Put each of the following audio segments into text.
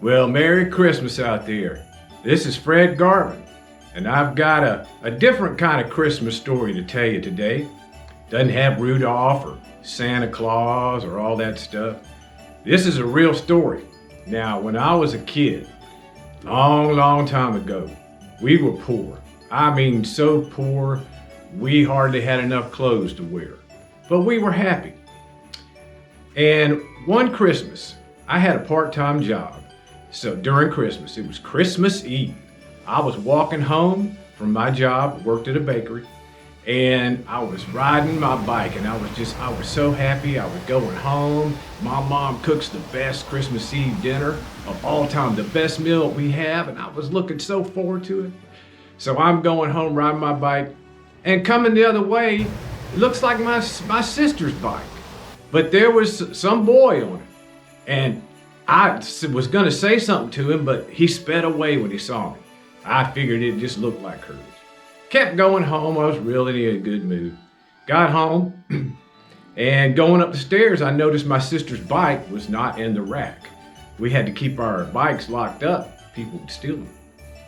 Well, Merry Christmas out there. This is Fred Garvin, and I've got a different kind of Christmas story to tell you today. Doesn't have Rudolph or Santa Claus or all that stuff. This is a real story. Now, when I was a kid, long time ago, we were poor. I mean, so poor, we hardly had enough clothes to wear. But we were happy. And one Christmas, I had a part-time job. So during Christmas, it was Christmas Eve. I was walking home from my job, worked at a bakery, and I was riding my bike, and I was so happy. I was going home. My mom cooks the best Christmas Eve dinner of all time, the best meal we have, and I was looking so forward to it. So I'm going home riding my bike, and coming the other way, it looks like my sister's bike, but there was some boy on it, and I was gonna say something to him, but he sped away when he saw me. I figured it just looked like hers. Kept going home. I was really in a good mood. Got home, and going up the stairs, I noticed my sister's bike was not in the rack. We had to keep our bikes locked up. People would steal them.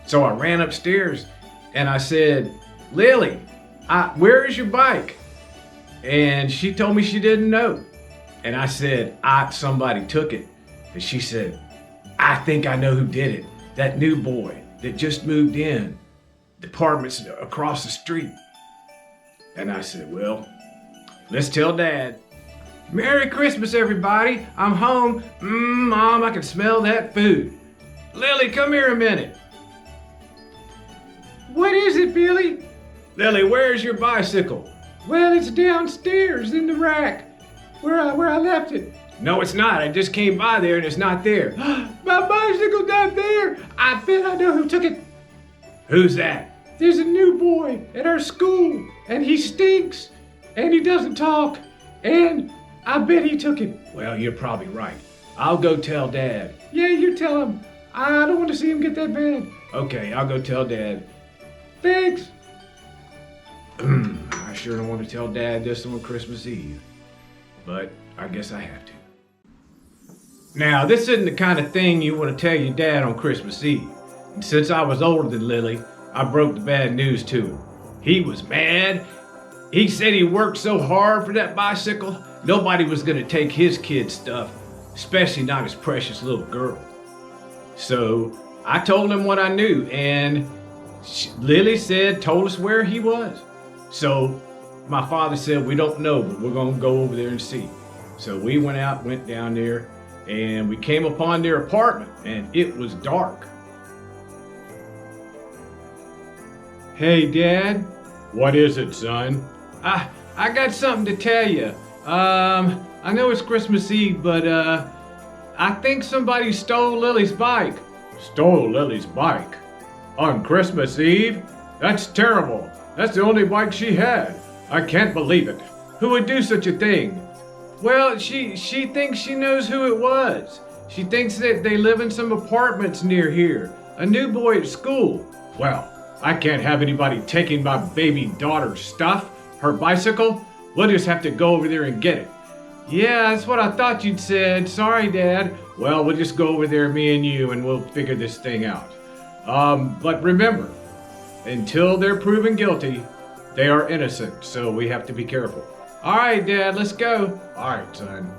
So I ran upstairs, and I said, "Lily, where is your bike?" And she told me she didn't know. And I said, somebody took it. And she said, "I think I know who did it. That new boy that just moved in. The apartment's across the street." And I said, "Well, let's tell Dad." "Merry Christmas, everybody. I'm home. Mom, I can smell that food. Lily, come here a minute." "What is it, Billy?" "Lily, where's your bicycle?" "Well, it's downstairs in the rack where I left it." "No, it's not. I just came by there and it's not there." "My bicycle's not there. I bet I know who took it." "Who's that?" "There's a new boy at our school, and he stinks, and he doesn't talk, and I bet he took it." "Well, you're probably right. I'll go tell Dad." "Yeah, you tell him. I don't want to see him get that bad." "Okay, I'll go tell Dad." "Thanks." I sure don't want to tell Dad this on Christmas Eve, but I guess I have to. Now, this isn't the kind of thing you want to tell your dad on Christmas Eve. And since I was older than Lily, I broke the bad news to him. He was mad. He said he worked so hard for that bicycle, nobody was going to take his kid's stuff, especially not his precious little girl. So I told him what I knew, and Lily told us where he was. So my father said, "We don't know, but we're going to go over there and see." So we went down there, and we came upon their apartment, and it was dark. "Hey, Dad." "What is it, son?" I got something to tell you. I know it's Christmas Eve, but I think somebody stole Lily's bike." "Stole Lily's bike? On Christmas Eve? That's terrible. That's the only bike she had. I can't believe it. Who would do such a thing?" "Well, she thinks she knows who it was. She thinks that they live in some apartments near here. A new boy at school." "Well, I can't have anybody taking my baby daughter's stuff, her bicycle. We'll just have to go over there and get it." "Yeah, that's what I thought you'd said. Sorry, Dad." "Well, we'll just go over there, me and you, and we'll figure this thing out. But remember, until they're proven guilty, they are innocent, so we have to be careful." "All right, Dad, let's go." "All right, son."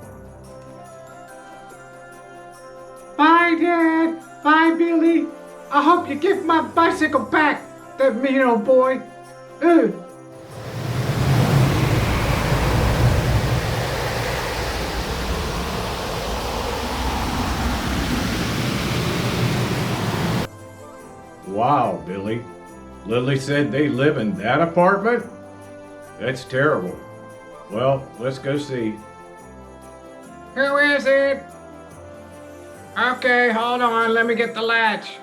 "Bye, Dad. Bye, Billy. I hope you give my bicycle back, that mean old boy." Ugh. Wow, Billy. Lily said they live in that apartment? That's terrible. Well, let's go see. "Who is it?" "Okay, hold on, let me get the latch."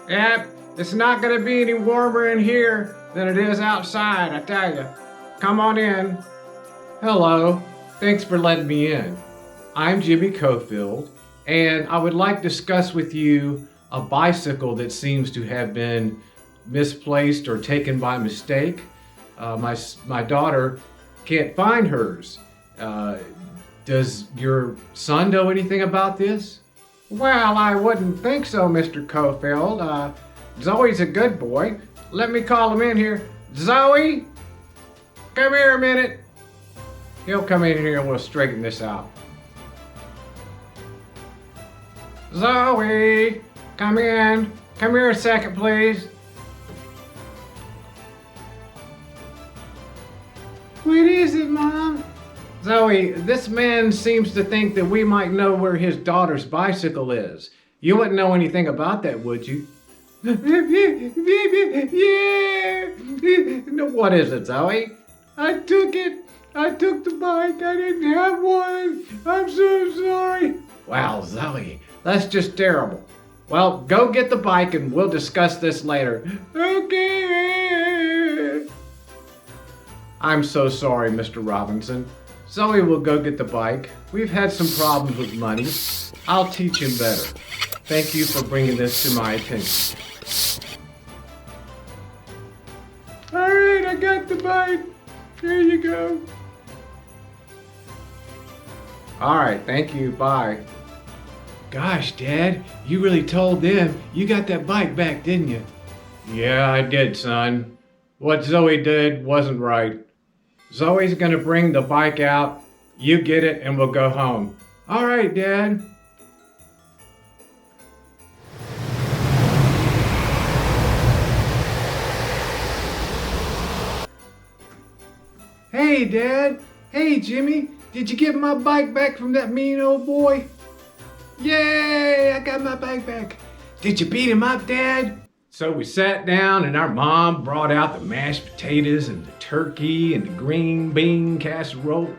"Yep, it's not gonna be any warmer in here than it is outside, I tell you. Come on in." "Hello, thanks for letting me in. I'm Jimmy Cofield, and I would like to discuss with you a bicycle that seems to have been misplaced or taken by mistake. My daughter can't find hers. Does your son know anything about this?" Well, I wouldn't think so, Mr. Cofield. Zoe's a good boy. Let me call him in here. Zoe, come here a minute. He'll come in here and we'll straighten this out. Zoe, come in. Come here a second, please. What is it, Mom? Zoe, this man seems to think that we might know where his daughter's bicycle is. You wouldn't know anything about that, would you? Yeah. No, what is it, Zoe? I took it. I took the bike. I didn't have one. I'm so sorry. Wow, Zoe, that's just terrible. Well, go get the bike and we'll discuss this later. Okay. I'm so sorry, Mr. Robinson. Zoe will go get the bike. We've had some problems with money. I'll teach him better. Thank you for bringing this to my attention. All right, I got the bike. Here you go. All right, thank you. Bye. Gosh, Dad, you really told them you got that bike back, didn't you? Yeah, I did, son. What Zoe did wasn't right. Zoe's gonna bring the bike out. You get it and we'll go home. All right, Dad. Hey, Dad. Hey, Jimmy. Did you get my bike back from that mean old boy? Yay! I got my bike back. Did you beat him up, Dad? So we sat down and our mom brought out the mashed potatoes and the turkey and the green bean casserole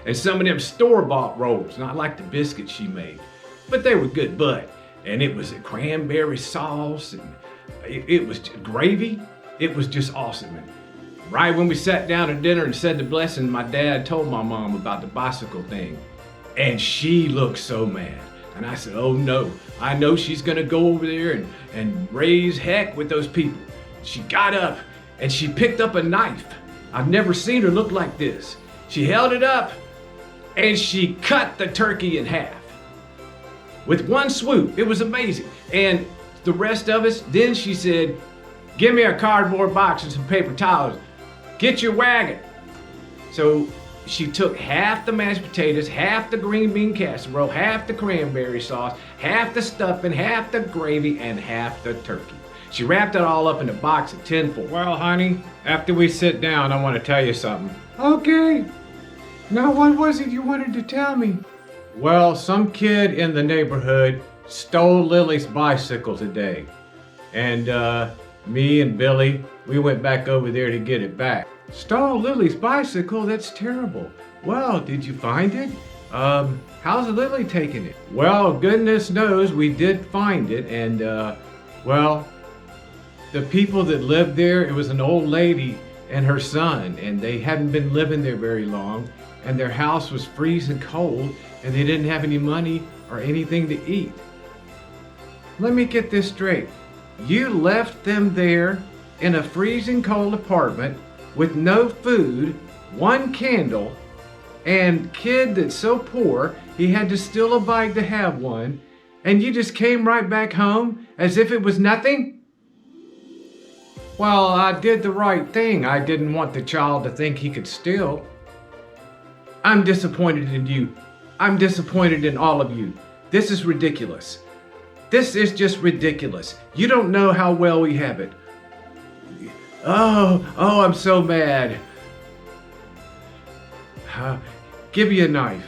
and some of them store-bought rolls, not like the biscuits she made. But they were good, and it was a cranberry sauce and it was gravy. It was just awesome. And right when we sat down to dinner and said the blessing, my dad told my mom about the bicycle thing. And she looked so mad. And I said, oh no, I know she's gonna go over there and raise heck with those people. She got up and she picked up a knife. I've never seen her look like this. She held it up and she cut the turkey in half. With one swoop, it was amazing. And the rest of us, then she said, give me a cardboard box and some paper towels. Get your wagon. So she took half the mashed potatoes, half the green bean casserole, half the cranberry sauce, half the stuffing, half the gravy, and half the turkey. She wrapped it all up in a box of tinfoil. Well, honey, after we sit down, I want to tell you something. Okay. Now, what was it you wanted to tell me? Well, some kid in the neighborhood stole Lily's bicycle today. And me and Billy, we went back over there to get it back. Stole Lily's bicycle? That's terrible. Well, did you find it? How's Lily taking it? Well, goodness knows we did find it, and well, the people that lived there, it was an old lady and her son, and they hadn't been living there very long, and their house was freezing cold, and they didn't have any money or anything to eat. Let me get this straight. You left them there in a freezing cold apartment with no food, one candle, and kid that's so poor he had to steal a bike to have one, and you just came right back home as if it was nothing? Well, I did the right thing. I didn't want the child to think he could steal. I'm disappointed in you. I'm disappointed in all of you. This is ridiculous. This is just ridiculous. You don't know how well we have it. Oh, I'm so mad. Give me a knife.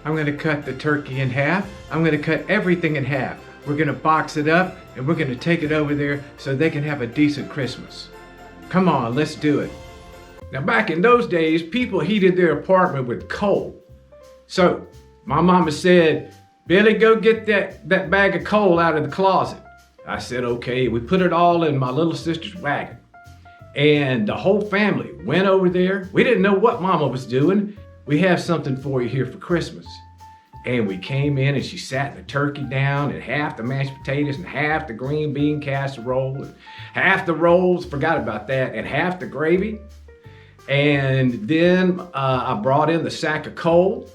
I'm gonna cut the turkey in half. I'm gonna cut everything in half. We're gonna box it up and we're gonna take it over there so they can have a decent Christmas. Come on, let's do it. Now back in those days, people heated their apartment with coal. So my mama said, Billy, go get that bag of coal out of the closet. I said, okay. We put it all in my little sister's wagon. And the whole family went over there. We didn't know what Mama was doing. We have something for you here for Christmas. And we came in and she sat the turkey down and half the mashed potatoes and half the green bean casserole and half the rolls, forgot about that, and half the gravy. And then I brought in the sack of coal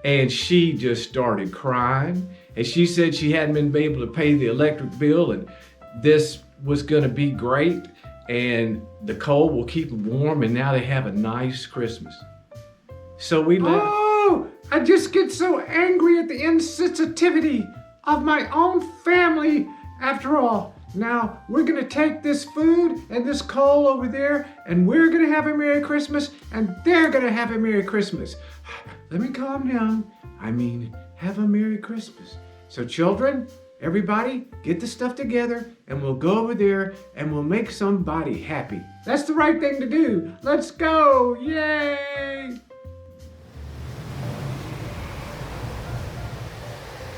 and she just started crying and she said she hadn't been able to pay the electric bill, and this was going to be great, and the coal will keep them warm, and now they have a nice Christmas. So we left. Oh, I just get so angry at the insensitivity of my own family. After all, now we're gonna take this food and this coal over there, and we're gonna have a Merry Christmas, and they're gonna have a Merry Christmas. Let me calm down. I mean, have a Merry Christmas. So children, everybody, get the stuff together, and we'll go over there and we'll make somebody happy. That's the right thing to do. Let's go, yay!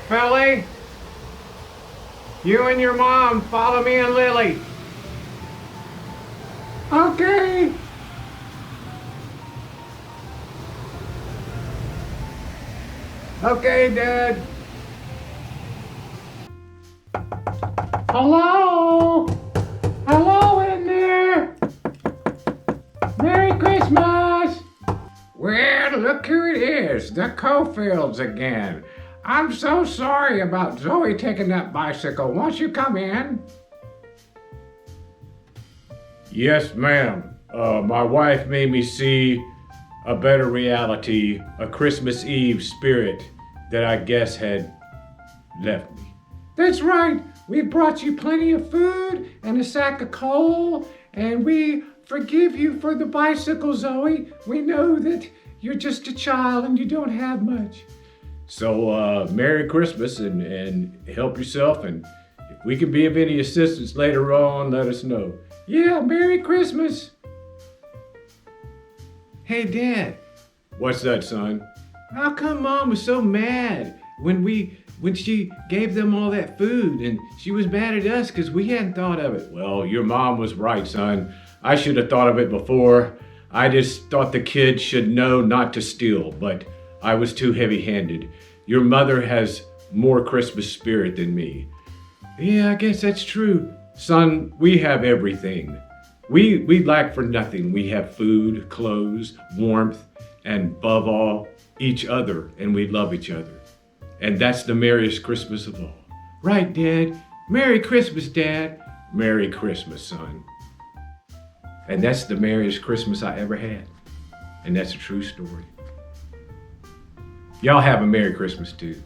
Billy, you and your mom follow me and Lily. Okay. Okay, Dad. Hello? Hello in there? Merry Christmas! Well, look who it is, the Cofields again. I'm so sorry about Zoe taking that bicycle. Won't you come in? Yes, ma'am. My wife made me see a better reality, a Christmas Eve spirit that I guess had left me. That's right. We brought you plenty of food and a sack of coal, and we forgive you for the bicycle, Zoe. We know that you're just a child and you don't have much. So, Merry Christmas and help yourself, and if we can be of any assistance later on, let us know. Yeah, Merry Christmas. Hey, Dad. What's that, son? How come Mom was so mad when she gave them all that food, and she was mad at us because we hadn't thought of it? Well, your mom was right, son. I should have thought of it before. I just thought the kids should know not to steal, but I was too heavy-handed. Your mother has more Christmas spirit than me. Yeah, I guess that's true. Son, we have everything. We lack for nothing. We have food, clothes, warmth, and above all, each other, and we love each other. And that's the merriest Christmas of all. Right, Dad. Merry Christmas, Dad. Merry Christmas, son. And that's the merriest Christmas I ever had. And that's a true story. Y'all have a Merry Christmas too.